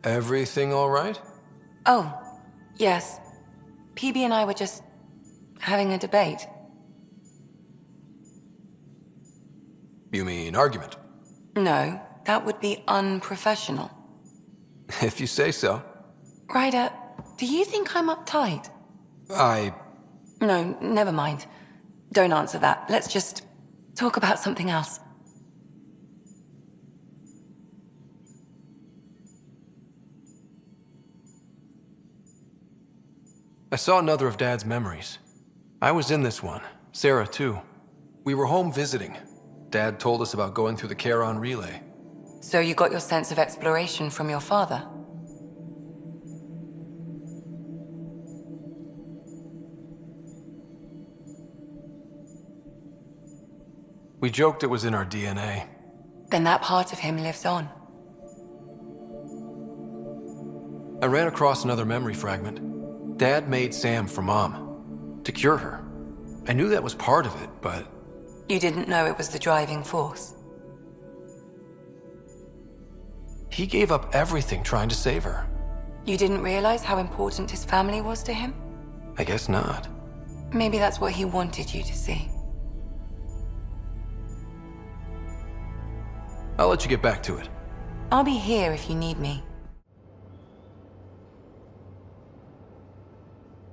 Everything all right? Oh, yes. Peebee and I were just having a debate. You mean argument? No, that would be unprofessional. If you say so. Ryder, do you think I'm uptight? No, never mind. Don't answer that. Let's just talk about something else. I saw another of Dad's memories. I was in this one. Sarah, too. We were home visiting. Dad told us about going through the Charon relay. So you got your sense of exploration from your father? We joked it was in our DNA. Then that part of him lives on. I ran across another memory fragment. Dad made S.A.M for Mom, to cure her. I knew that was part of it, but... You didn't know it was the driving force? He gave up everything trying to save her. You didn't realize how important his family was to him? I guess not. Maybe that's what he wanted you to see. I'll let you get back to it. I'll be here if you need me.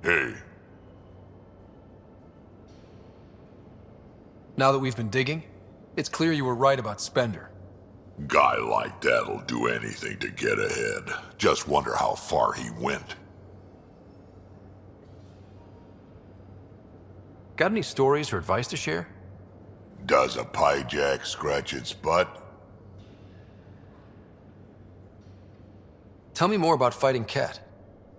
Hey. Now that we've been digging, it's clear you were right about Spender. Guy like that'll do anything to get ahead. Just wonder how far he went. Got any stories or advice to share? Does a piejack scratch its butt? Tell me more about fighting Ket.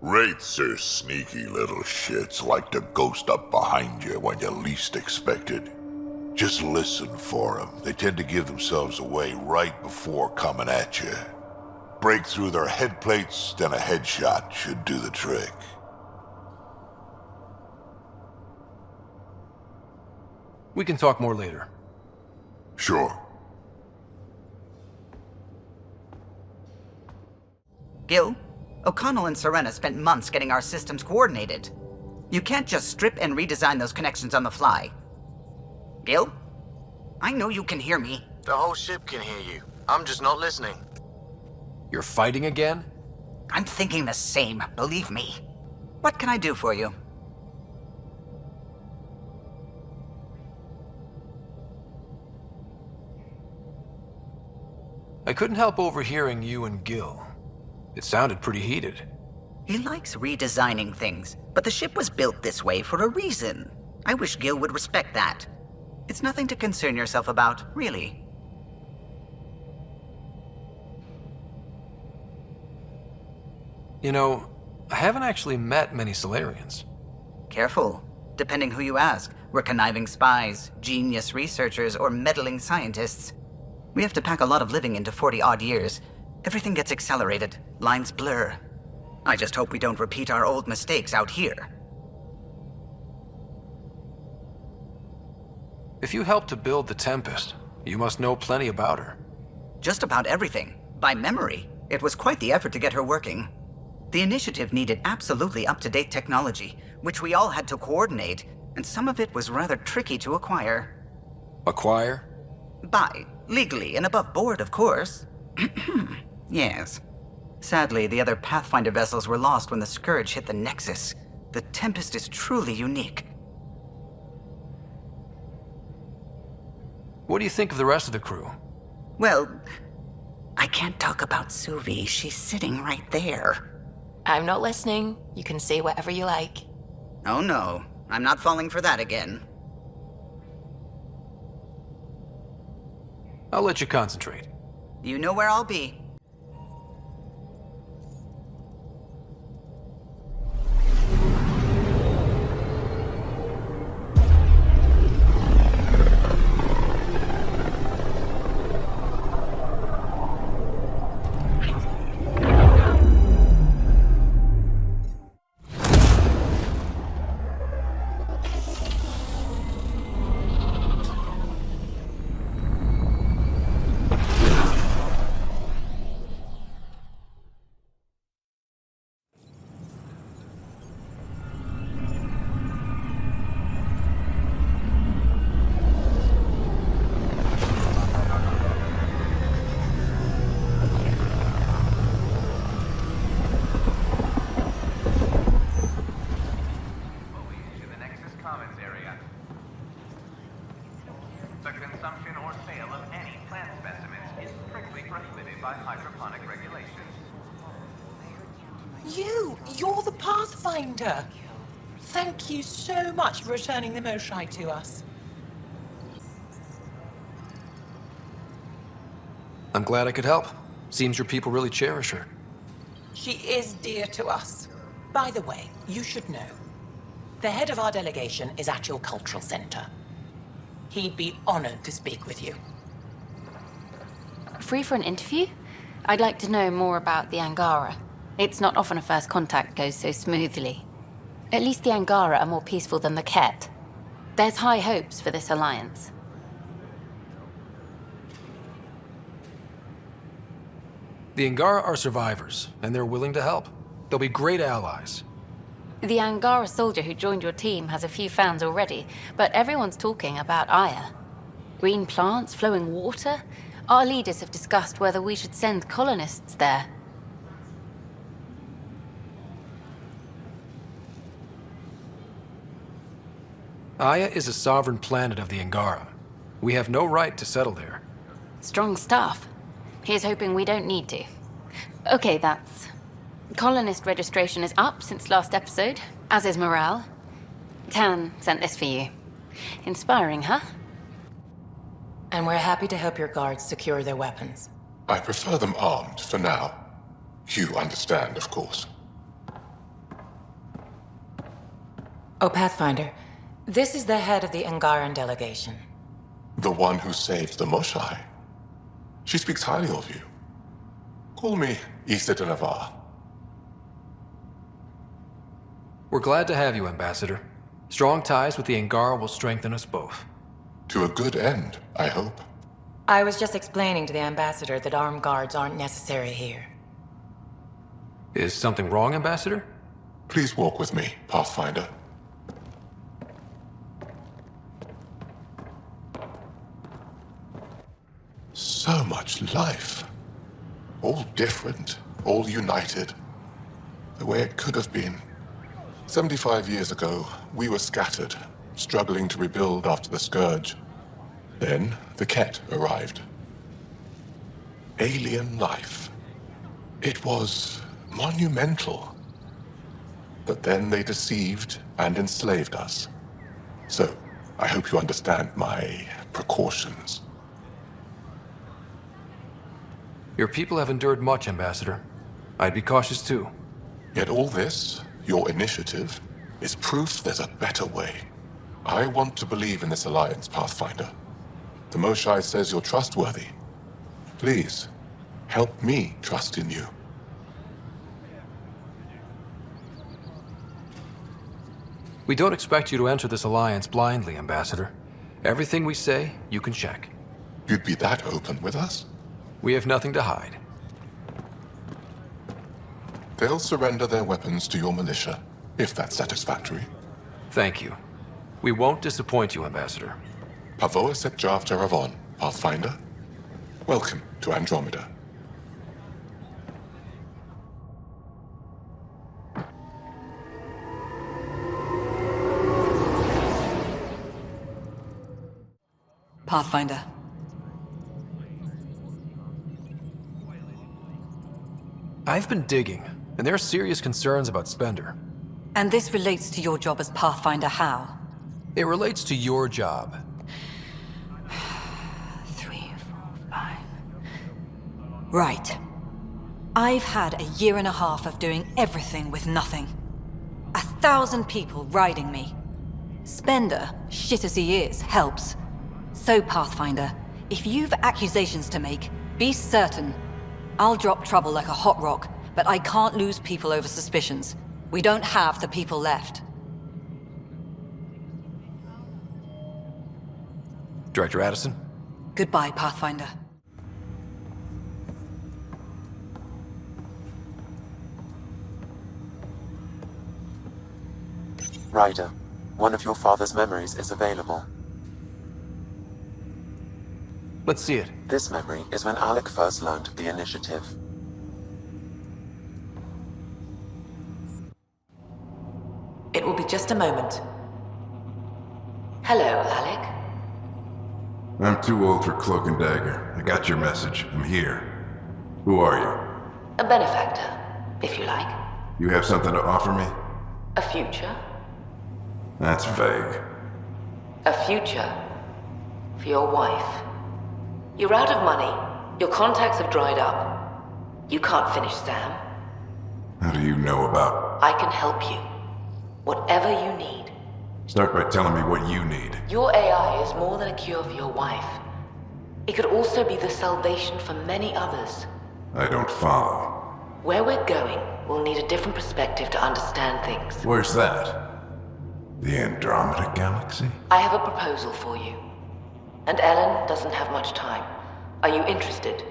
Wraiths are sneaky little shits, like to ghost up behind you when you least expect it. Just listen for them. They tend to give themselves away right before coming at you. Break through their head plates, then a headshot should do the trick. We can talk more later. Sure. Gil, O'Connell and Serena spent months getting our systems coordinated. You can't just strip and redesign those connections on the fly. Gil? I know you can hear me. The whole ship can hear you. I'm just not listening. You're fighting again? I'm thinking the same, believe me. What can I do for you? I couldn't help overhearing you and Gil. It sounded pretty heated. He likes redesigning things, but the ship was built this way for a reason. I wish Gil would respect that. It's nothing to concern yourself about, really. You know, I haven't actually met many Solarians. Careful. Depending who you ask, we're conniving spies, genius researchers, or meddling scientists. We have to pack a lot of living into 40-odd years. Everything gets accelerated, lines blur. I just hope we don't repeat our old mistakes out here. If you helped to build the Tempest, you must know plenty about her. Just about everything. By memory. It was quite the effort to get her working. The initiative needed absolutely up-to-date technology, which we all had to coordinate, and some of it was rather tricky to acquire. Acquire? Buy. Legally and above board, of course. Yes. Sadly, the other Pathfinder vessels were lost when the Scourge hit the Nexus. The Tempest is truly unique. What do you think of the rest of the crew? Well, I can't talk about Suvi. She's sitting right there. I'm not listening. You can say whatever you like. Oh no, I'm not falling for that again. I'll let you concentrate. You know where I'll be. You're the Pathfinder. Thank you so much for returning the Moshai to us. I'm glad I could help. Seems your people really cherish her. She is dear to us. By the way, you should know. The head of our delegation is at your cultural center. He'd be honored to speak with you. Free for an interview? I'd like to know more about the Angara. It's not often a first contact goes so smoothly. At least the Angara are more peaceful than the Ket. There's high hopes for this alliance. The Angara are survivors, and they're willing to help. They'll be great allies. The Angara soldier who joined your team has a few fans already, but everyone's talking about Aya. Green plants, flowing water? Our leaders have discussed whether we should send colonists there. Aya is a sovereign planet of the Angara. We have no right to settle there. Strong stuff. Here's hoping we don't need to. Okay, that's... Colonist registration is up since last episode, as is morale. Tan sent this for you. Inspiring, huh? And we're happy to help your guards secure their weapons. I prefer them armed for now. You understand, of course. Oh, Pathfinder, this is the head of the Angaran delegation. The one who saved the Moshai. She speaks highly of you. Call me Issa de Navarre. We're glad to have you, Ambassador. Strong ties with the Angara will strengthen us both. To a good end, I hope. I was just explaining to the Ambassador that armed guards aren't necessary here. Is something wrong, Ambassador? Please walk with me, Pathfinder. So much life. All different, all united. The way it could have been. 75 years ago, we were scattered, struggling to rebuild after the Scourge. Then, the Ket arrived. Alien life. It was monumental. But then they deceived and enslaved us. So, I hope you understand my precautions. Your people have endured much, Ambassador. I'd be cautious too. Yet all this, your initiative, is proof there's a better way. I want to believe in this alliance, Pathfinder. The Moshai says you're trustworthy. Please, help me trust in you. We don't expect you to enter this alliance blindly, Ambassador. Everything we say, you can check. You'd be that open with us? We have nothing to hide. They'll surrender their weapons to your militia, if that's satisfactory. Thank you. We won't disappoint you, Ambassador. Pavoa set Javta Avon, Pathfinder. Welcome to Andromeda. Pathfinder. I've been digging, and there are serious concerns about Spender. And this relates to your job as Pathfinder how? It relates to your job. 3, 4, 5... Right. I've had a year and a half of doing everything with nothing. 1,000 people riding me. Spender, shit as he is, helps. So, Pathfinder, if you've accusations to make, be certain. I'll drop trouble like a hot rock, but I can't lose people over suspicions. We don't have the people left. Director Addison? Goodbye, Pathfinder. Ryder, one of your father's memories is available. Let's see it. This memory is when Alec first learned of the initiative. It will be just a moment. Hello, Alec. I'm too old for cloak and dagger. I got your message. I'm here. Who are you? A benefactor, if you like. You have something to offer me? A future? That's vague. A future for your wife. You're out of money. Your contacts have dried up. You can't finish S.A.M. How do you know about... I can help you. Whatever you need. Start by telling me what you need. Your AI is more than a cure for your wife. It could also be the salvation for many others. I don't follow. Where we're going, we'll need a different perspective to understand things. Where's that? The Andromeda Galaxy? I have a proposal for you. And Ellen doesn't have much time. Are you interested?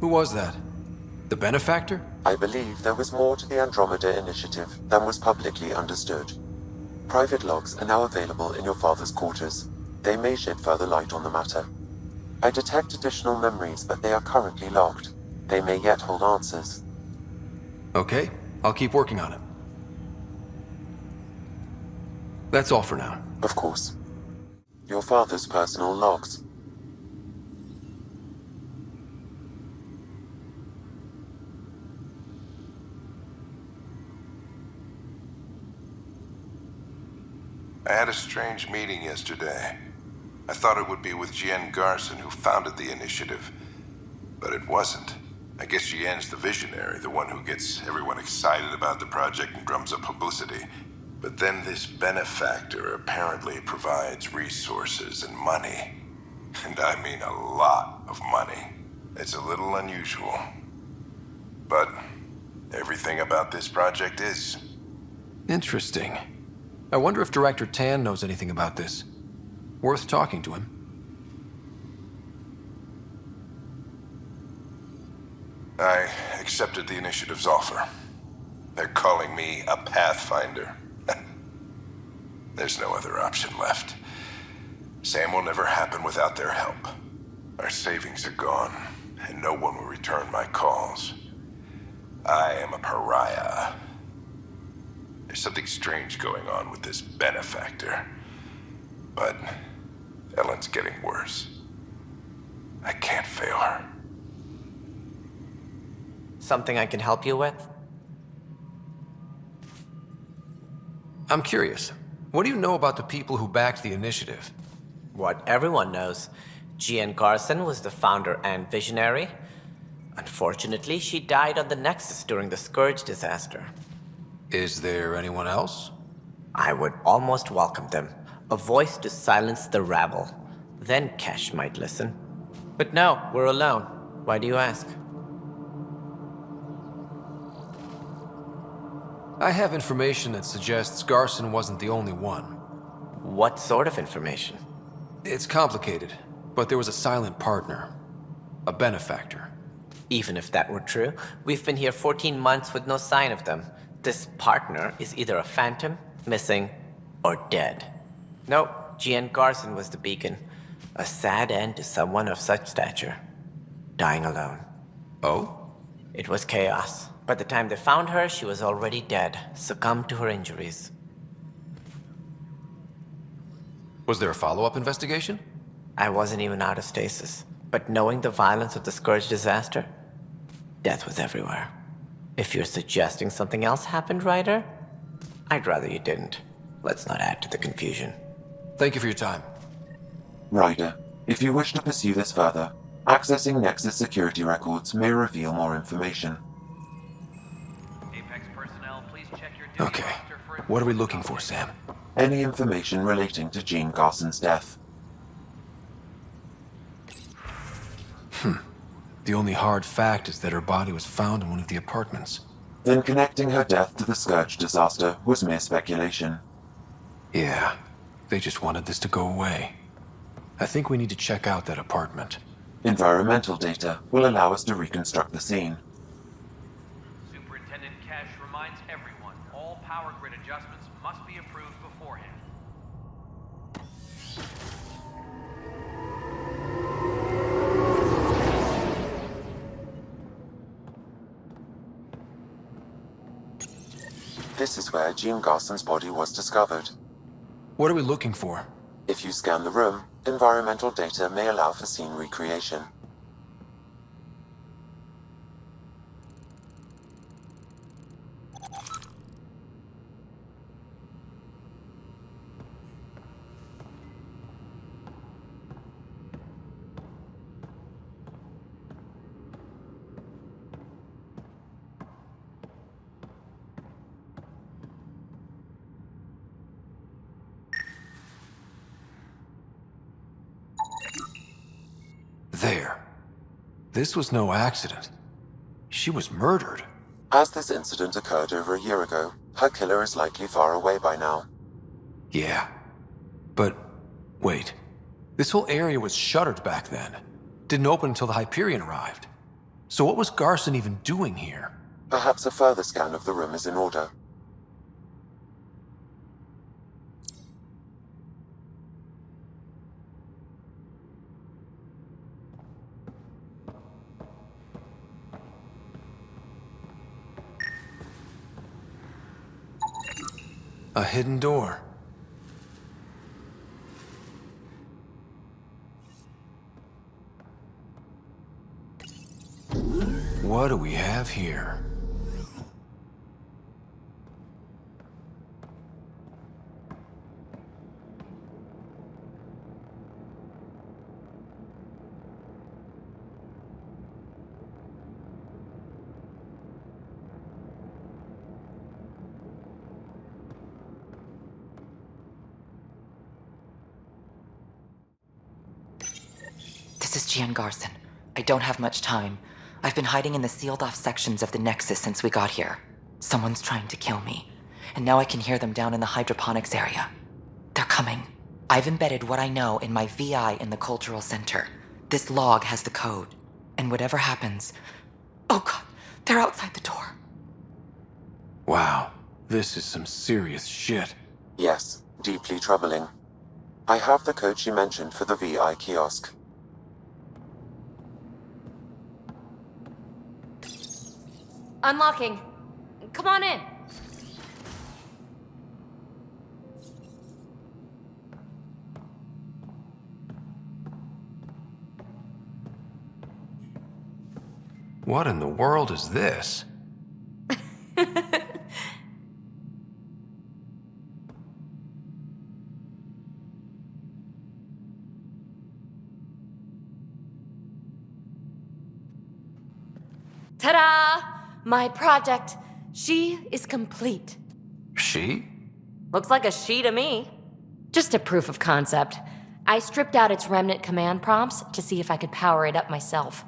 Who was that? The benefactor? I believe there was more to the Andromeda initiative than was publicly understood. Private logs are now available in your father's quarters. They may shed further light on the matter. I detect additional memories, but they are currently locked. They may yet hold answers. Okay, I'll keep working on it. That's all for now. Of course. Your father's personal logs. I had a strange meeting yesterday. I thought it would be with Garson, who founded the initiative. But it wasn't. I guess Jien's the visionary, the one who gets everyone excited about the project and drums up publicity. But then this benefactor apparently provides resources and money. And I mean a lot of money. It's a little unusual. But everything about this project is. Interesting. I wonder if Director Tan knows anything about this. Worth talking to him. I accepted the initiative's offer. They're calling me a Pathfinder. There's no other option left. S.A.M. will never happen without their help. Our savings are gone, and no one will return my calls. I am a pariah. There's something strange going on with this benefactor. But Ellen's getting worse. I can't fail her. Something I can help you with? I'm curious. What do you know about the people who backed the initiative? What everyone knows. Garson was the founder and visionary. Unfortunately, she died on the Nexus during the Scourge disaster. Is there anyone else? I would almost welcome them. A voice to silence the rabble. Then Kesh might listen. But no, we're alone. Why do you ask? I have information that suggests Garson wasn't the only one. What sort of information? It's complicated, but there was a silent partner. A benefactor. Even if that were true, we've been here 14 months with no sign of them. This partner is either a phantom, missing, or dead. Nope, Garson was the beacon. A sad end to someone of such stature. Dying alone. Oh? It was chaos. By the time they found her, she was already dead, succumbed to her injuries. Was there a follow-up investigation? I wasn't even out of stasis. But knowing the violence of the Scourge disaster, death was everywhere. If you're suggesting something else happened, Ryder, I'd rather you didn't. Let's not add to the confusion. Thank you for your time. Ryder, if you wish to pursue this further, accessing Nexus security records may reveal more information. Okay. What are we looking for, Sam? Any information relating to Garson's death. The only hard fact is that her body was found in one of the apartments. Then connecting her death to the Scourge disaster was mere speculation. Yeah, they just wanted this to go away. I think we need to check out that apartment. Environmental data will allow us to reconstruct the scene. Superintendent Kesh reminds everyone all power grid adjustments must be approved beforehand. This is where Garson's body was discovered. What are we looking for? If you scan the room, environmental data may allow for scene recreation. There. This was no accident. She was murdered. As this incident occurred over a year ago, her killer is likely far away by now. Yeah. But, wait. This whole area was shuttered back then. Didn't open until the Hyperion arrived. So what was Garson even doing here? Perhaps a further scan of the room is in order. A hidden door. What do we have here? This is Garson. I don't have much time. I've been hiding in the sealed-off sections of the Nexus since we got here. Someone's trying to kill me, and now I can hear them down in the hydroponics area. They're coming. I've embedded what I know in my VI in the Cultural Center. This log has the code, and whatever happens... Oh god, they're outside the door. Wow, this is some serious shit. Yes, deeply troubling. I have the code she mentioned for the VI kiosk. Unlocking. Come on in. What in the world is this? Ta-da! My project. She is complete. She? Looks like a she to me. Just a proof of concept. I stripped out its remnant command prompts to see if I could power it up myself.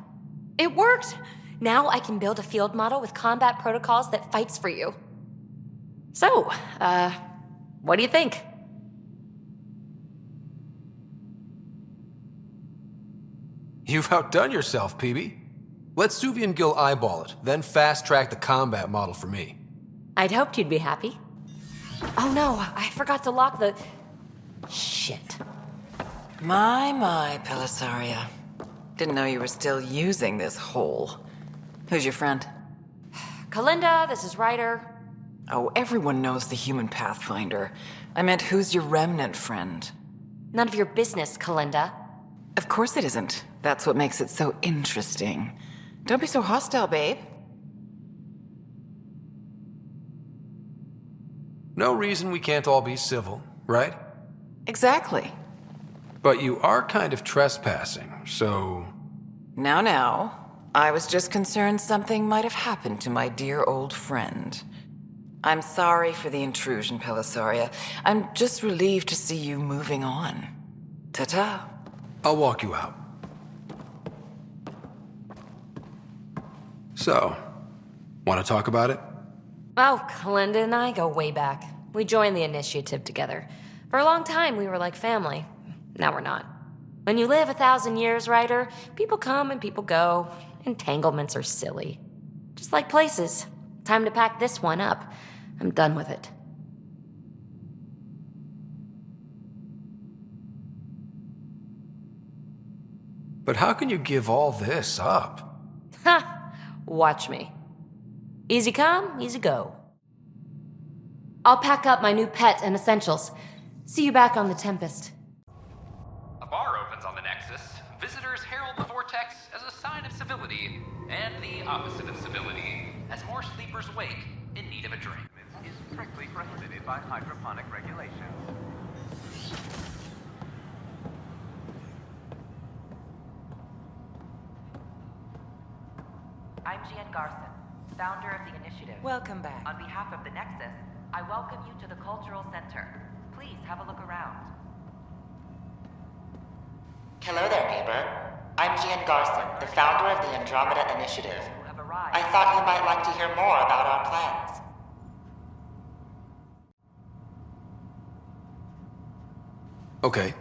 It worked! Now I can build a field model with combat protocols that fights for you. So, what do you think? You've outdone yourself, Peebee. Let Suvian Gill eyeball it, then fast-track the combat model for me. I'd hoped you'd be happy. Oh no, I forgot to lock the... Shit. My, Pellisaria. Didn't know you were still using this hole. Who's your friend? Kalinda, this is Ryder. Oh, everyone knows the human Pathfinder. I meant, who's your remnant friend? None of your business, Kalinda. Of course it isn't. That's what makes it so interesting. Don't be so hostile, babe. No reason we can't all be civil, right? Exactly. But you are kind of trespassing, so... Now. I was just concerned something might have happened to my dear old friend. I'm sorry for the intrusion, Pellisaria. I'm just relieved to see you moving on. Ta-ta. I'll walk you out. So, want to talk about it? Oh, Kalinda and I go way back. We joined the initiative together. For a long time, we were like family. Now we're not. When you live 1,000 years, Ryder, people come and people go. Entanglements are silly. Just like places. Time to pack this one up. I'm done with it. But how can you give all this up? Ha! Watch me. Easy come, easy go. I'll pack up my new pet and essentials. See you back on the Tempest. Nexus, visitors herald the vortex as a sign of civility, and the opposite of civility, as more sleepers wake in need of a drink. Is strictly prohibited by hydroponic regulations. I'm Garson, founder of the initiative. Welcome back. On behalf of the Nexus, I welcome you to the Cultural Center. Please have a look around. Hello there, neighbor. I'm Garson, the founder of the Andromeda Initiative. I thought you might like to hear more about our plans. Okay.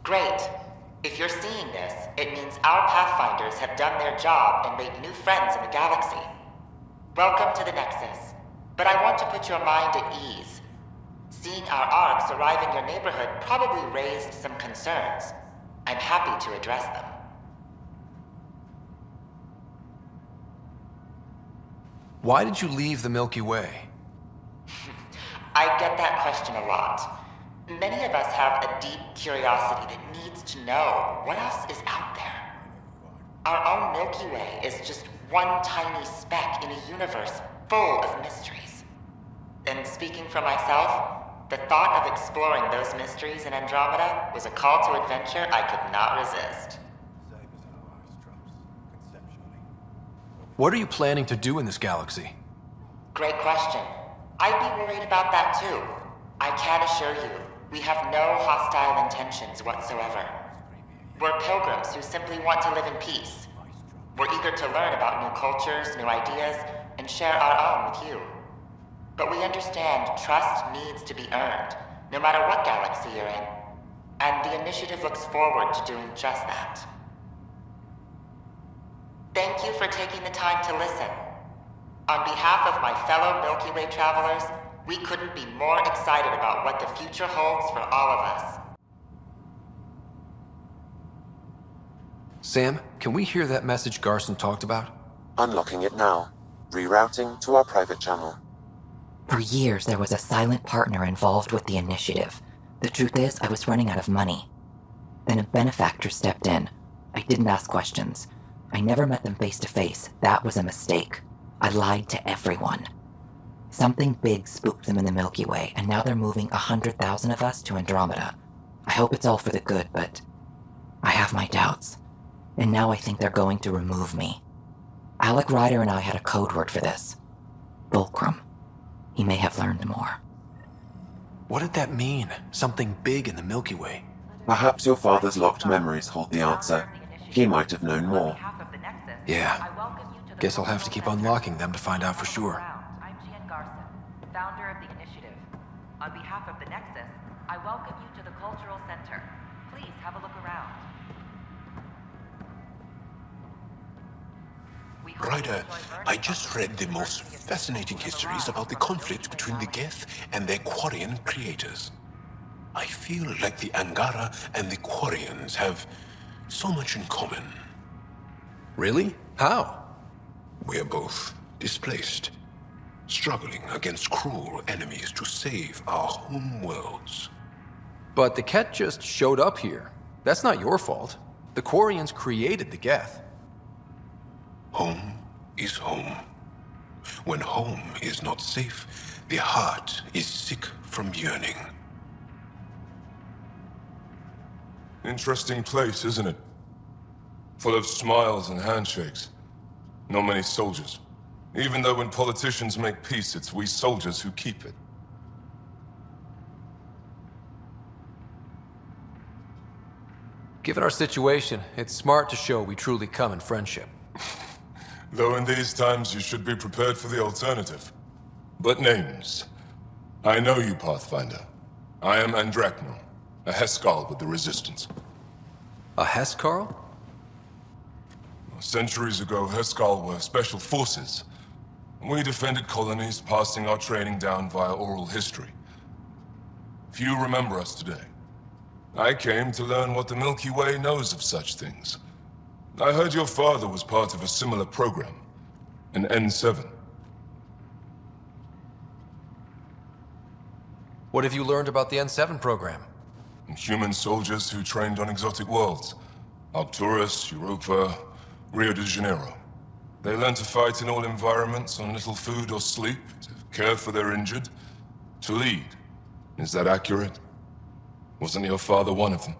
Great. If you're seeing this, it means our Pathfinders have done their job and made new friends in the galaxy. Welcome to the Nexus. But I want to put your mind at ease. Seeing our arcs arrive in your neighborhood probably raised some concerns. I'm happy to address them. Why did you leave the Milky Way? I get that question a lot. Many of us have a deep curiosity that needs to know what else is out there. Our own Milky Way is just one tiny speck in a universe full of mysteries. And speaking for myself, the thought of exploring those mysteries in Andromeda was a call to adventure I could not resist. What are you planning to do in this galaxy? Great question. I'd be worried about that too. I can assure you, we have no hostile intentions whatsoever. We're pilgrims who simply want to live in peace. We're eager to learn about new cultures, new ideas, and share our own with you. But we understand trust needs to be earned, no matter what galaxy you're in. And the initiative looks forward to doing just that. Thank you for taking the time to listen. On behalf of my fellow Milky Way travelers, we couldn't be more excited about what the future holds for all of us. Sam, can we hear that message Garson talked about? Unlocking it now. Rerouting to our private channel. For years, there was a silent partner involved with the initiative. The truth is, I was running out of money. Then a benefactor stepped in. I didn't ask questions. I never met them face to face. That was a mistake. I lied to everyone. Something big spooked them in the Milky Way, and now they're moving 100,000 of us to Andromeda. I hope it's all for the good, but I have my doubts. And now I think they're going to remove me. Alec Ryder and I had a code word for this. Fulcrum. He may have learned more. What did that mean? Something big in the Milky Way? Perhaps your father's locked memories hold the answer. He might have known more. Yeah. Guess I'll have to keep unlocking them to find out for sure. I'm Garson, founder of the initiative. On behalf of the Nexus, I welcome you to the Cultural Center. Please have a look around. Ryder, I just read the most fascinating histories about the conflict between the Geth and their Quarian creators. I feel like the Angara and the Quarians have so much in common. Really? How? We're both displaced, struggling against cruel enemies to save our home worlds. But the Ket just showed up here. That's not your fault. The Quarians created the Geth. Home is home. When home is not safe, the heart is sick from yearning. Interesting place, isn't it? Full of smiles and handshakes. Not many soldiers. Even though when politicians make peace, it's we soldiers who keep it. Given our situation, it's smart to show we truly come in friendship. Though in these times you should be prepared for the alternative. But names. I know you, Pathfinder. I am Andrakno, a Heskal with the Resistance. A Heskal? Centuries ago, Heskal were special forces. We defended colonies, passing our training down via oral history. Few remember us today. I came to learn what the Milky Way knows of such things. I heard your father was part of a similar program, an N7. What have you learned about the N7 program? Human soldiers who trained on exotic worlds. Arcturus, Europa, Rio de Janeiro. They learn to fight in all environments on little food or sleep, to care for their injured, to lead. Is that accurate? Wasn't your father one of them?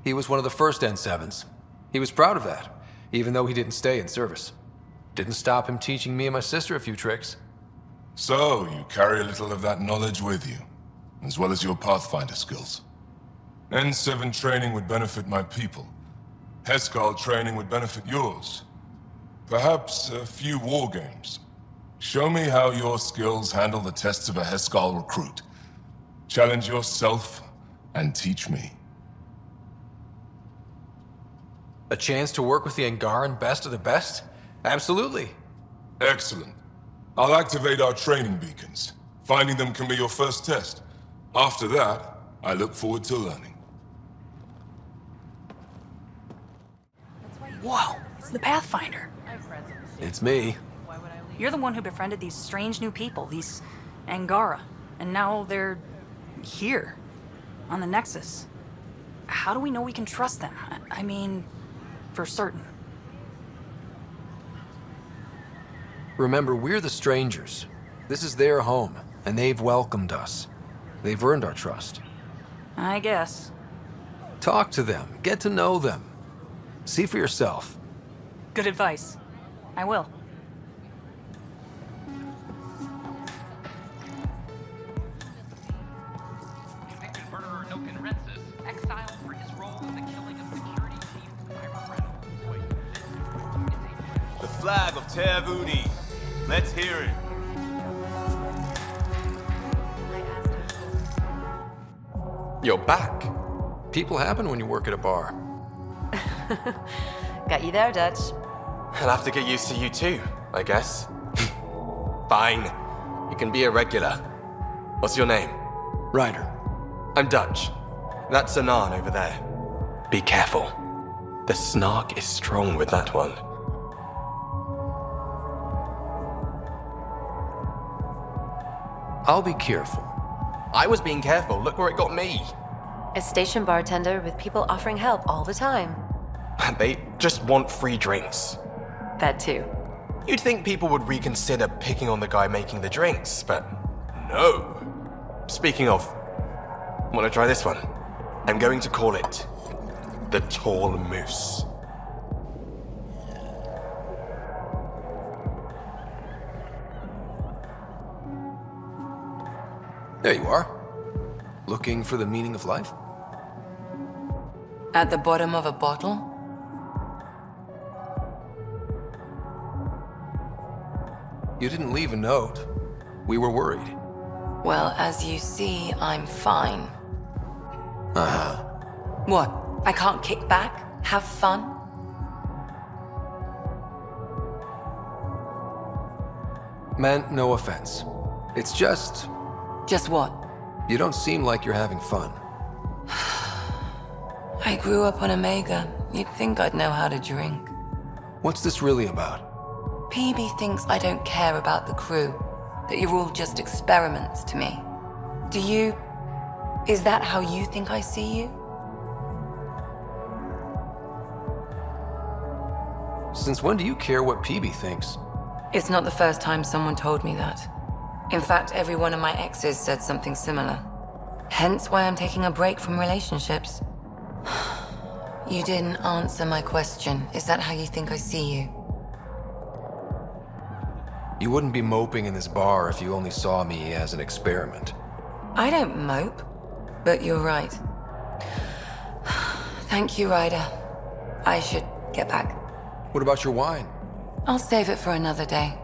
He was one of the first N7s. He was proud of that, even though he didn't stay in service. Didn't stop him teaching me and my sister a few tricks. So, you carry a little of that knowledge with you, as well as your Pathfinder skills. N7 training would benefit my people. Heskal training would benefit yours. Perhaps a few war games. Show me how your skills handle the tests of a Heskal recruit. Challenge yourself and teach me. A chance to work with the Angaran best of the best? Absolutely. Excellent. I'll activate our training beacons. Finding them can be your first test. After that, I look forward to learning. Whoa, it's the Pathfinder. It's me. You're the one who befriended these strange new people, these Angara. And now they're here, on the Nexus. How do we know we can trust them? I mean, for certain. Remember, we're the strangers. This is their home, and they've welcomed us. They've earned our trust. I guess. Talk to them. Get to know them. See for yourself. Good advice. I will. Convicted murderer Noken Rensis, exiled for his role in the killing of security chief Ira Reynolds. The flag of Tervudi. Let's hear it. You're back. People happen when you work at a bar. Got you there, Dutch. I'll have to get used to you too, I guess. Fine. You can be a regular. What's your name? Ryder. I'm Dutch. That's Anan over there. Be careful. The snark is strong with that one. I'll be careful. I was being careful. Look where it got me. A station bartender with people offering help all the time. They just want free drinks. That too. You'd think people would reconsider picking on the guy making the drinks, but no. Speaking of, wanna try this one? I'm going to call it the Tall Moose. There you are. Looking for the meaning of life? At the bottom of a bottle? You didn't leave a note. We were worried. Well, as you see, I'm fine. Uh-huh. What? I can't kick back? Have fun? Meant no offense. It's just... Just what? You don't seem like you're having fun. I grew up on Omega. You'd think I'd know how to drink. What's this really about? Peebee thinks I don't care about the crew. That you're all just experiments to me. Do you... Is that how you think I see you? Since when do you care what Peebee thinks? It's not the first time someone told me that. In fact, every one of my exes said something similar. Hence why I'm taking a break from relationships. You didn't answer my question. Is that how you think I see you? You wouldn't be moping in this bar if you only saw me as an experiment. I don't mope, but you're right. Thank you, Ryder. I should get back. What about your wine? I'll save it for another day.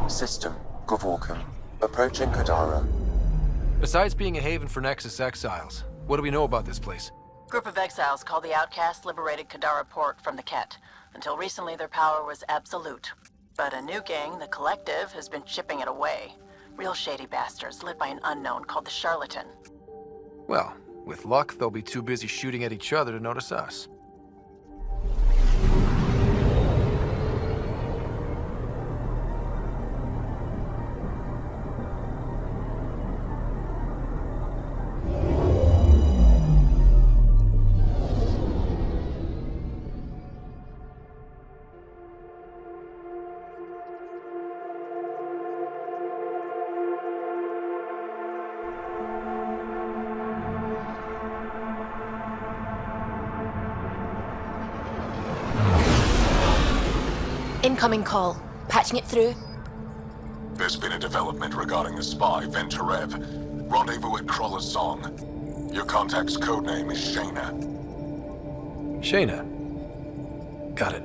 System, Govorkum. Approaching Kadara. Besides being a haven for Nexus exiles, what do we know about this place? Group of exiles called the Outcasts liberated Kadara port from the Ket. Until recently, their power was absolute. But a new gang, the Collective, has been chipping it away. Real shady bastards, led by an unknown called the Charlatan. Well, with luck, they'll be too busy shooting at each other to notice us. Incoming call. Patching it through. There's been a development regarding the spy, Venturev. Rendezvous at Crawler's Song. Your contact's codename is Shayna. Shayna. Got it.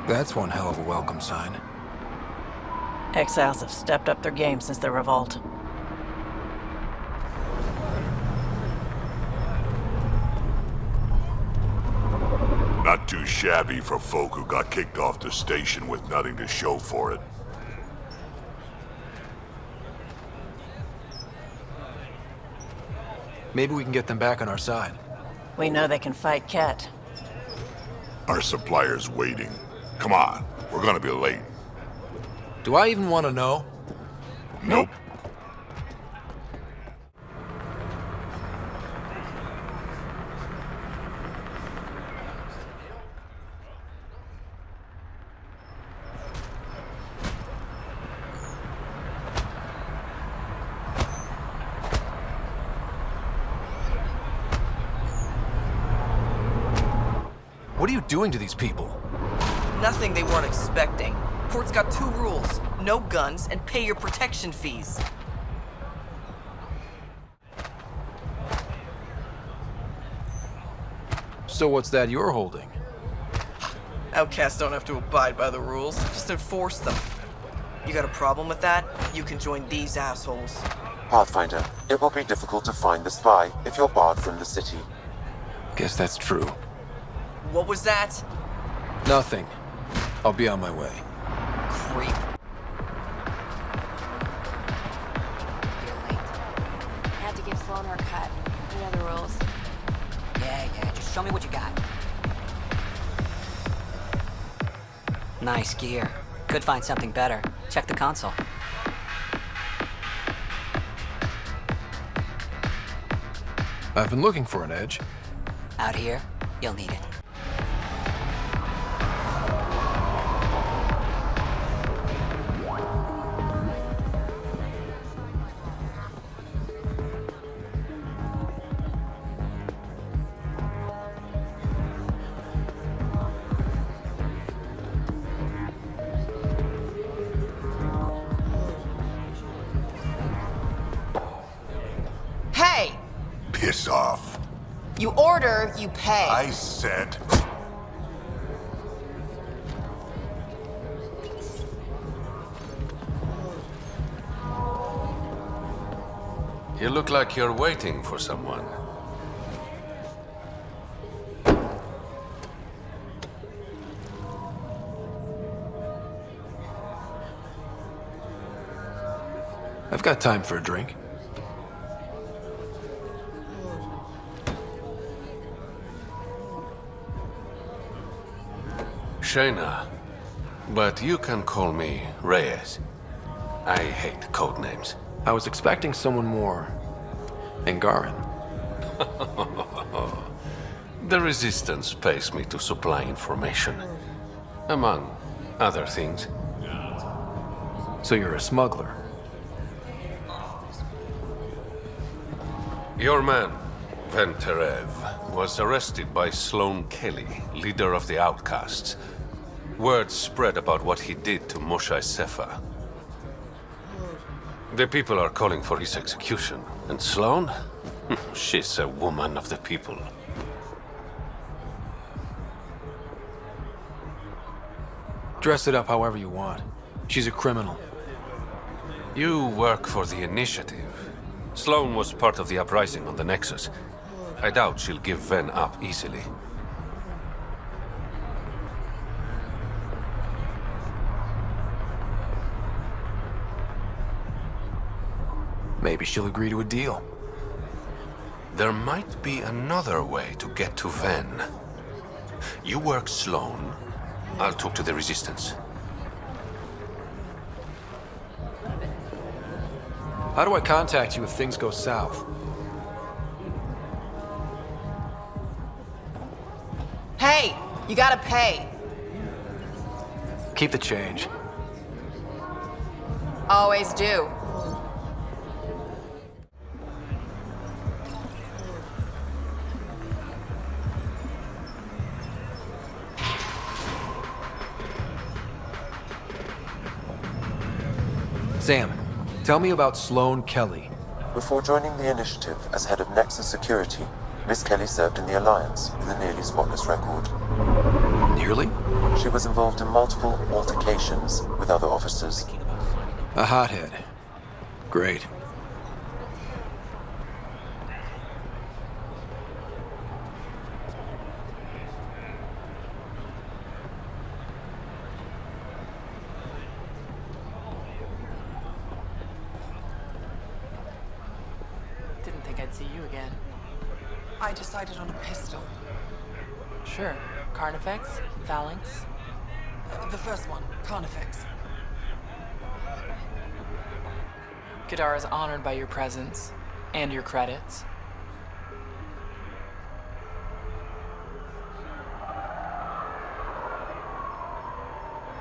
That's one hell of a welcome sign. Exiles have stepped up their game since the revolt. Not too shabby for folk who got kicked off the station with nothing to show for it. Maybe we can get them back on our side. We know they can fight Ket. Our supplier's waiting. Come on, we're gonna be late. Do I even want to know? Nope. What are you doing to these people? Nothing they weren't expecting. Port's got 2 rules. No guns, and pay your protection fees. So what's that you're holding? Outcasts don't have to abide by the rules, just enforce them. You got a problem with that? You can join these assholes. Pathfinder, it will be difficult to find the spy if you're barred from the city. Guess that's true. What was that? Nothing. I'll be on my way. Creep. You're late. Had to give Sloane her cut. You know the rules. Yeah, just show me what you got. Nice gear. Could find something better. Check the console. I've been looking for an edge. Out here, you'll need it. Hey! Piss off. You order, you pay. I said... You look like you're waiting for someone. I've got time for a drink. Shayna, but you can call me Reyes. I hate code names. I was expecting someone more Angaran. The Resistance pays me to supply information, among other things. So you're a smuggler? Your man, Venterev was arrested by Sloane Kelly, leader of the Outcasts. Word spread about what he did to Moshe Sefa. The people are calling for his execution. And Sloane? She's a woman of the people. Dress it up however you want. She's a criminal. You work for the Initiative. Sloane was part of the uprising on the Nexus. I doubt she'll give Ven up easily. Maybe she'll agree to a deal. There might be another way to get to Ven. You work Sloane. I'll talk to the Resistance. How do I contact you if things go south? Hey, you gotta pay. Keep the change. Always do. Sam, tell me about Sloane Kelly. Before joining the Initiative as head of Nexus Security, Miss Kelly served in the Alliance with a nearly spotless record. Nearly? She was involved in multiple altercations with other officers. A hothead. Great. Didn't think I'd see you again. I decided on a pistol. Sure. Carnifex? Phalanx? The first one, Carnifex. Kadara is honored by your presence and your credits.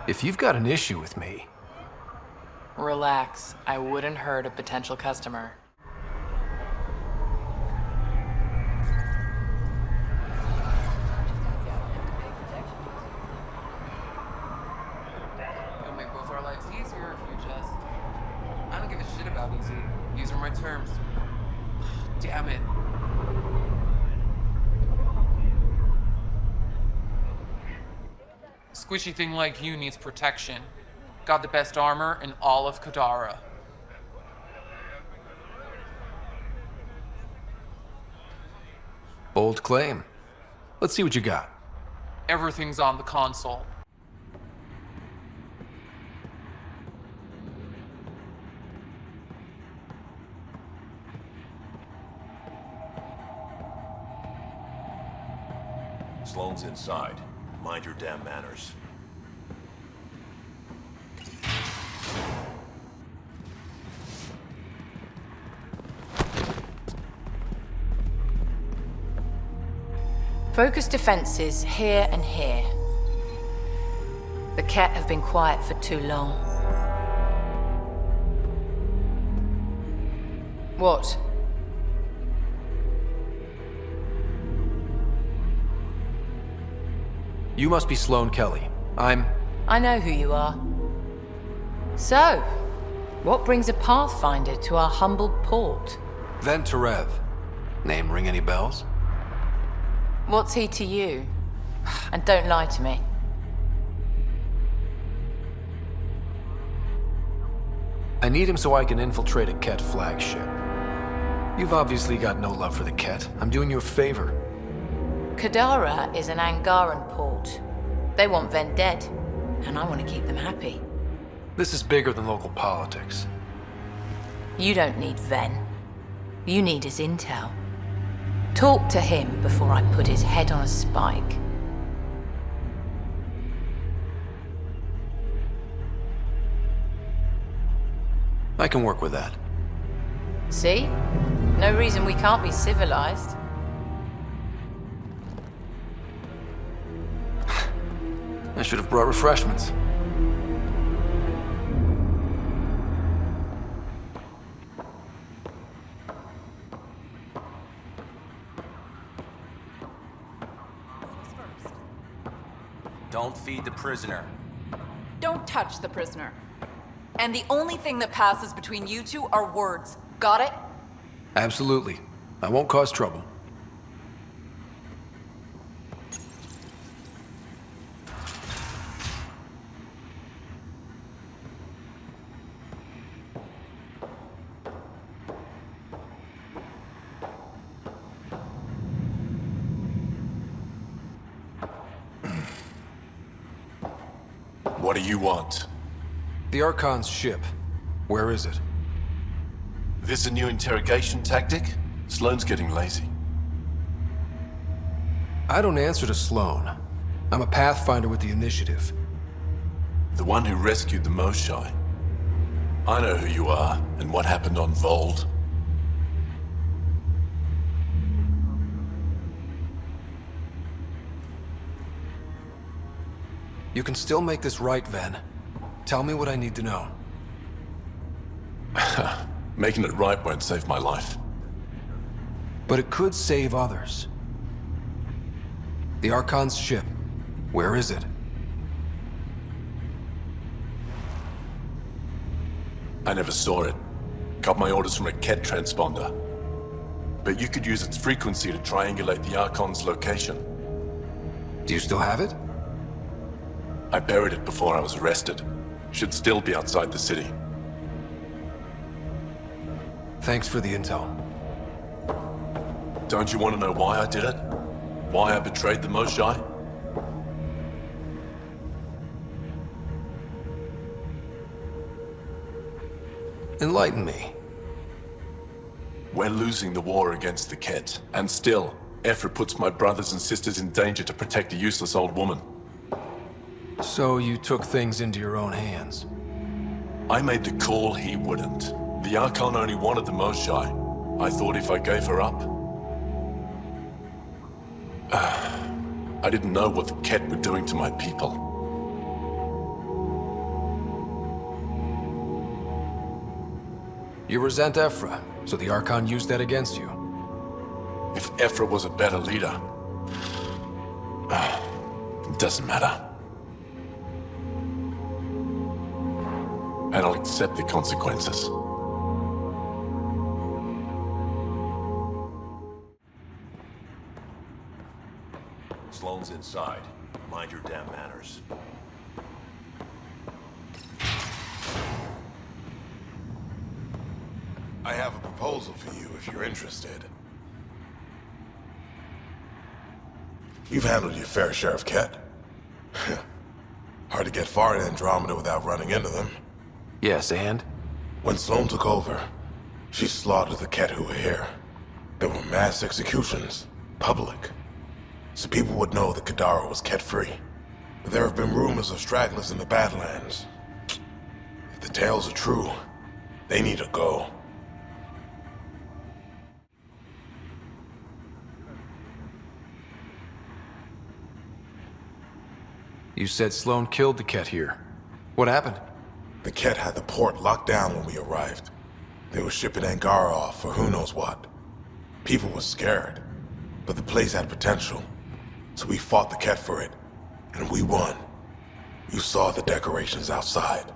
If you've got an issue with me... Relax. I wouldn't hurt a potential customer. It'll make both our lives easier if you just... I don't give a shit about easy. These are my terms. Damn it. Squishy thing like you needs protection. Got the best armor in all of Kadara. Bold claim. Let's see what you got. Everything's on the console. Sloane's inside. Mind your damn manners. Focus defenses here and here. The Ket have been quiet for too long. What? You must be Sloane Kelly. I know who you are. So, what brings a Pathfinder to our humble port? Venterev. Name ring any bells? What's he to you? And don't lie to me. I need him so I can infiltrate a Ket flagship. You've obviously got no love for the Ket. I'm doing you a favor. Kadara is an Angaran port. They want Ven dead, and I want to keep them happy. This is bigger than local politics. You don't need Ven. You need his intel. Talk to him before I put his head on a spike. I can work with that. See? No reason we can't be civilized. I should have brought refreshments. Don't feed the prisoner. Don't touch the prisoner. And the only thing that passes between you two are words. Got it? Absolutely. I won't cause trouble. What do you want? The Archon's ship. Where is it? This a new interrogation tactic? Sloane's getting lazy. I don't answer to Sloane. I'm a Pathfinder with the initiative. The one who rescued the Moshai. I know who you are, and what happened on Vold. You can still make this right, Ven. Tell me what I need to know. Making it right won't save my life. But it could save others. The Archon's ship. Where is it? I never saw it. Got my orders from a Ket transponder. But you could use its frequency to triangulate the Archon's location. Do you still have it? I buried it before I was arrested. Should still be outside the city. Thanks for the intel. Don't you want to know why I did it? Why I betrayed the Moshai? Enlighten me. We're losing the war against the Ket, and still, Ephra puts my brothers and sisters in danger to protect a useless old woman. So you took things into your own hands. I made the call he wouldn't. The Archon only wanted the Moshai. I thought if I gave her up... I didn't know what the Ket were doing to my people. You resent Ephra, so the Archon used that against you. If Ephra was a better leader... it doesn't matter. And I'll accept the consequences. Sloane's inside. Mind your damn manners. I have a proposal for you if you're interested. You've handled your fair share of Ket. Hard to get far in Andromeda without running into them. Yes, and? When Sloane took over, she slaughtered the Ket who were here. There were mass executions, public. So people would know that Kadara was Ket-free. But there have been rumors of stragglers in the Badlands. If the tales are true, they need to go. You said Sloane killed the Ket here. What happened? The Ket had the port locked down when we arrived. They were shipping Angara off for who knows what. People were scared, but the place had potential. So we fought the Ket for it, and we won. You saw the decorations outside.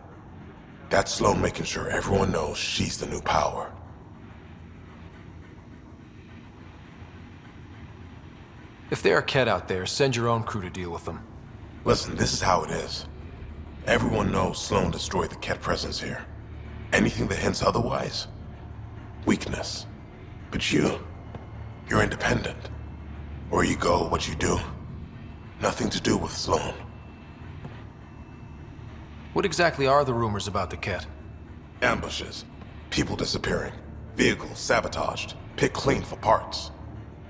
That's Sloane making sure everyone knows she's the new power. If there are Ket out there, send your own crew to deal with them. Listen, this is how it is. Everyone knows Sloane destroyed the Ket presence here. Anything that hints otherwise, weakness. But you're independent. Where you go, what you do, nothing to do with Sloane. What exactly are the rumors about the Ket? Ambushes, people disappearing, vehicles sabotaged, picked clean for parts.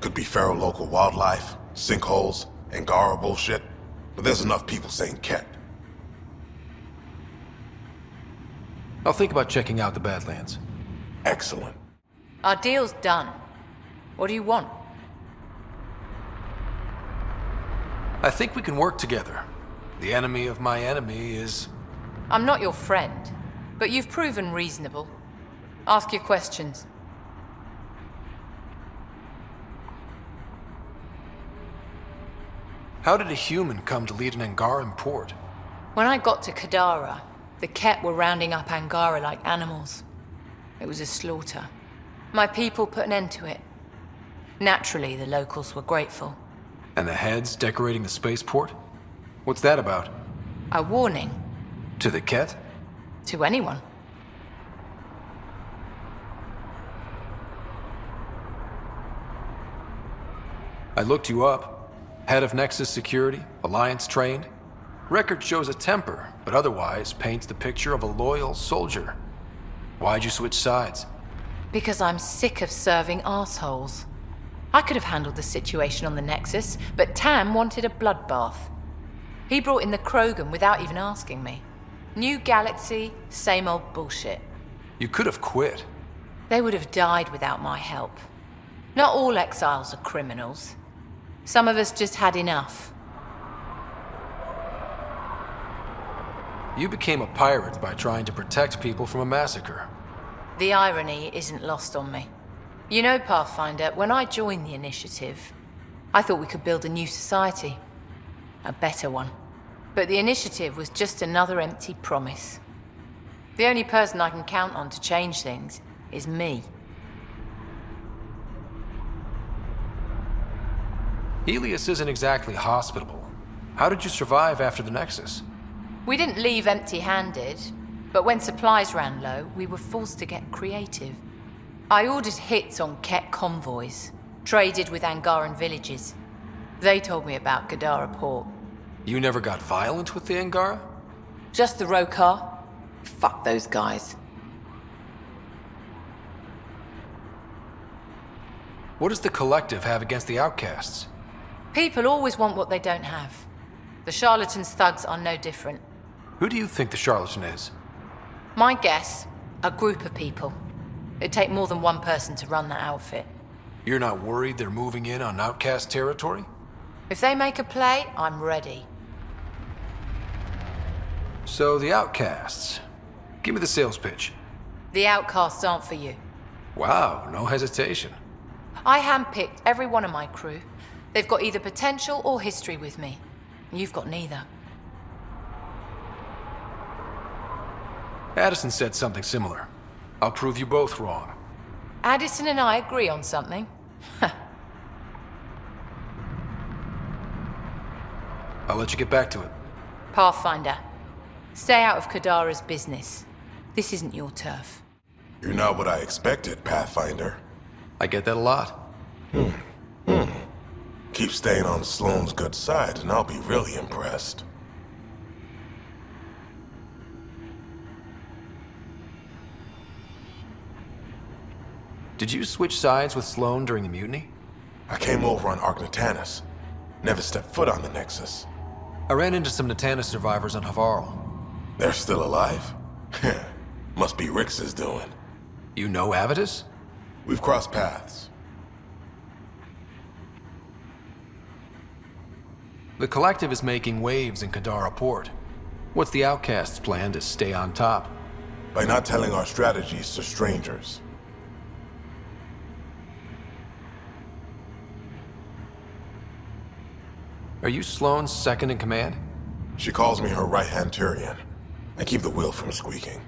Could be feral local wildlife, sinkholes, Angara bullshit, but there's enough people saying Ket. I'll think about checking out the Badlands. Excellent. Our deal's done. What do you want? I think we can work together. The enemy of my enemy is... I'm not your friend, but you've proven reasonable. Ask your questions. How did a human come to lead an Angaran port? When I got to Kadara, the Ket were rounding up Angara like animals. It was a slaughter. My people put an end to it. Naturally, the locals were grateful. And the heads decorating the spaceport? What's that about? A warning. To the Ket? To anyone. I looked you up. Head of Nexus security, Alliance trained. Record shows a temper, but otherwise paints the picture of a loyal soldier. Why'd you switch sides? Because I'm sick of serving assholes. I could have handled the situation on the Nexus, but Tam wanted a bloodbath. He brought in the Krogan without even asking me. New galaxy, same old bullshit. You could have quit. They would have died without my help. Not all exiles are criminals. Some of us just had enough. You became a pirate by trying to protect people from a massacre. The irony isn't lost on me. You know, Pathfinder, when I joined the Initiative, I thought we could build a new society. A better one. But the Initiative was just another empty promise. The only person I can count on to change things is me. Helios isn't exactly hospitable. How did you survive after the Nexus? We didn't leave empty-handed, but when supplies ran low, we were forced to get creative. I ordered hits on Ket convoys, traded with Angaran villages. They told me about Kadara port. You never got violent with the Angara? Just the Rokar. Fuck those guys. What does the Collective have against the outcasts? People always want what they don't have. The charlatans' thugs are no different. Who do you think the charlatan is? My guess, a group of people. It'd take more than one person to run that outfit. You're not worried they're moving in on outcast territory? If they make a play, I'm ready. So the outcasts. Give me the sales pitch. The outcasts aren't for you. Wow, no hesitation. I handpicked every one of my crew. They've got either potential or history with me. You've got neither. Addison said something similar. I'll prove you both wrong. Addison and I agree on something. I'll let you get back to it. Pathfinder, stay out of Kadara's business. This isn't your turf. You're not what I expected, Pathfinder. I get that a lot. Keep staying on Sloane's good side, and I'll be really impressed. Did you switch sides with Sloane during the mutiny? I came over on Argnatanus. Never stepped foot on the Nexus. I ran into some Natanus survivors on Havarl. They're still alive? Must be Rix's doing. You know Avitus? We've crossed paths. The Collective is making waves in Kadara port. What's the Outcast's plan to stay on top? By not telling our strategies to strangers. Are you Sloane's second in command? She calls me her right-hand Turian. I keep the wheel from squeaking.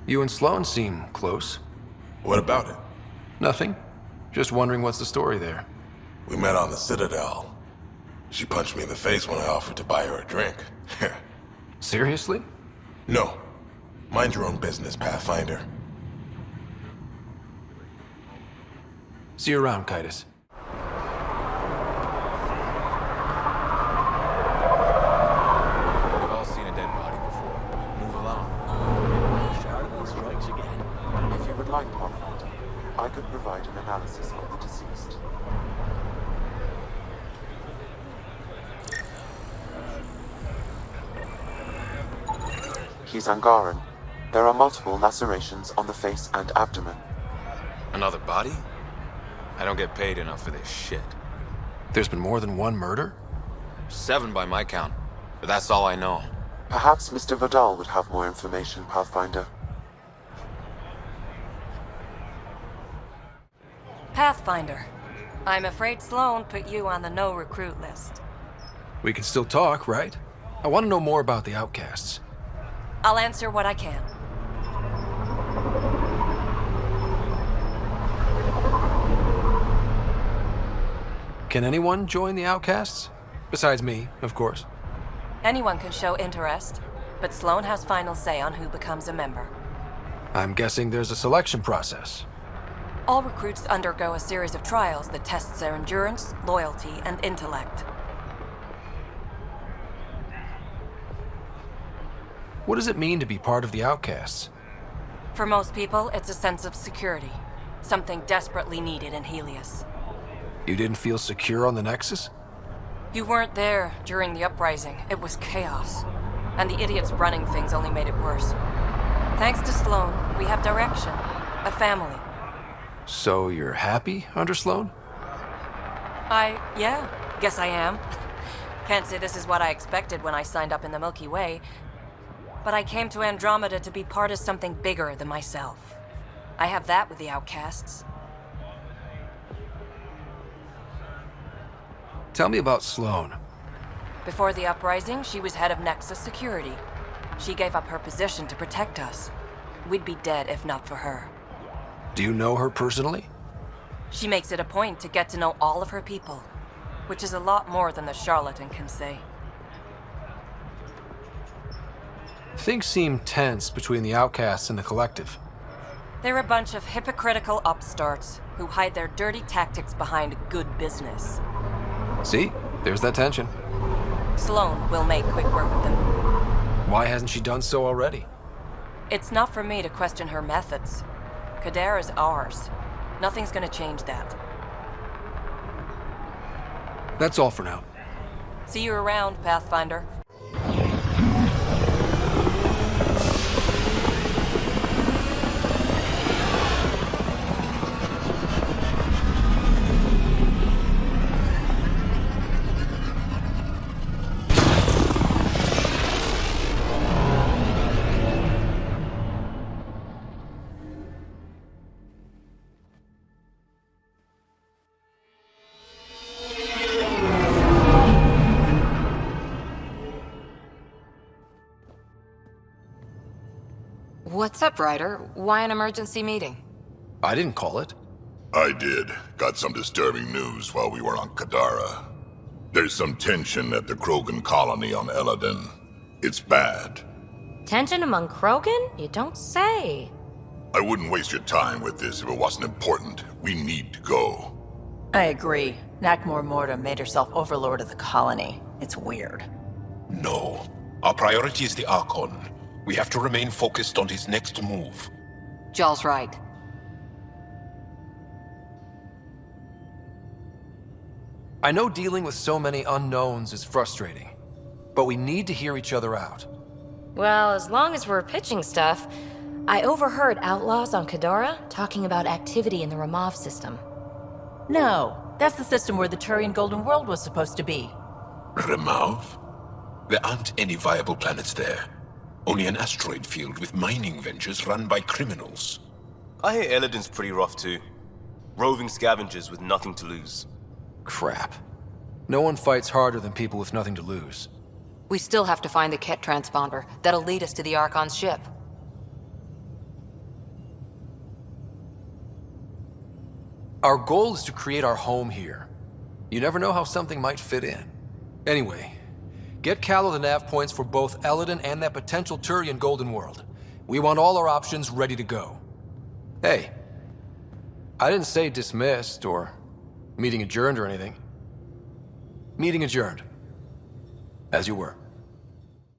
You and Sloane seem close. What about it? Nothing. Just wondering what's the story there. We met on the Citadel. She punched me in the face when I offered to buy her a drink. Seriously? No. Mind your own business, Pathfinder. See you around, Kitus. We've all seen a dead body before. Move along. Charlatan strikes again. If you would like, Pathfinder, I could provide an analysis of the deceased. He's Angaran. There are multiple lacerations on the face and abdomen. Another body? I don't get paid enough for this shit. There's been more than one murder? 7 by my count, but that's all I know. Perhaps Mr. Vidal would have more information, Pathfinder. Pathfinder, I'm afraid Sloane put you on the no-recruit list. We can still talk, right? I want to know more about the outcasts. I'll answer what I can. Can anyone join the outcasts? Besides me, of course. Anyone can show interest, but Sloane has final say on who becomes a member. I'm guessing there's a selection process. All recruits undergo a series of trials that tests their endurance, loyalty, and intellect. What does it mean to be part of the outcasts? For most people, it's a sense of security. Something desperately needed in Helios. You didn't feel secure on the Nexus? You weren't there during the uprising. It was chaos. And the idiots running things only made it worse. Thanks to Sloane, we have direction. A family. So you're happy under Sloane? Yeah, guess I am. Can't say this is what I expected when I signed up in the Milky Way, but I came to Andromeda to be part of something bigger than myself. I have that with the outcasts. Tell me about Sloane. Before the uprising, she was head of Nexus security. She gave up her position to protect us. We'd be dead if not for her. Do you know her personally? She makes it a point to get to know all of her people, which is a lot more than the charlatan can say. Things seem tense between the outcasts and the collective. They're a bunch of hypocritical upstarts who hide their dirty tactics behind good business. See? There's that tension. Sloane will make quick work of them. Why hasn't she done so already? It's not for me to question her methods. Kadara's ours. Nothing's gonna change that. That's all for now. See you around, Pathfinder. What's up, Ryder? Why an emergency meeting? I didn't call it. I did. Got some disturbing news while we were on Kadara. There's some tension at the Krogan colony on Eladin. It's bad. Tension among Krogan? You don't say. I wouldn't waste your time with this if it wasn't important. We need to go. I agree. Nakmor Morta made herself overlord of the colony. It's weird. No. Our priority is the Archon. We have to remain focused on his next move. Jall's right. I know dealing with so many unknowns is frustrating, but we need to hear each other out. Well, as long as we're pitching stuff, I overheard outlaws on Kadara talking about activity in the Ramov system. No, that's the system where the Turian Golden World was supposed to be. Ramov? There aren't any viable planets there. Only an asteroid field with mining ventures run by criminals. I hear Eladin's pretty rough too. Roving scavengers with nothing to lose. Crap. No one fights harder than people with nothing to lose. We still have to find the Ket transponder that'll lead us to the Archon's ship. Our goal is to create our home here. You never know how something might fit in. Anyway, get Callow the nav points for both Eladin and that potential Turian Golden World. We want all our options ready to go. Hey, I didn't say dismissed or meeting adjourned or anything. Meeting adjourned. As you were.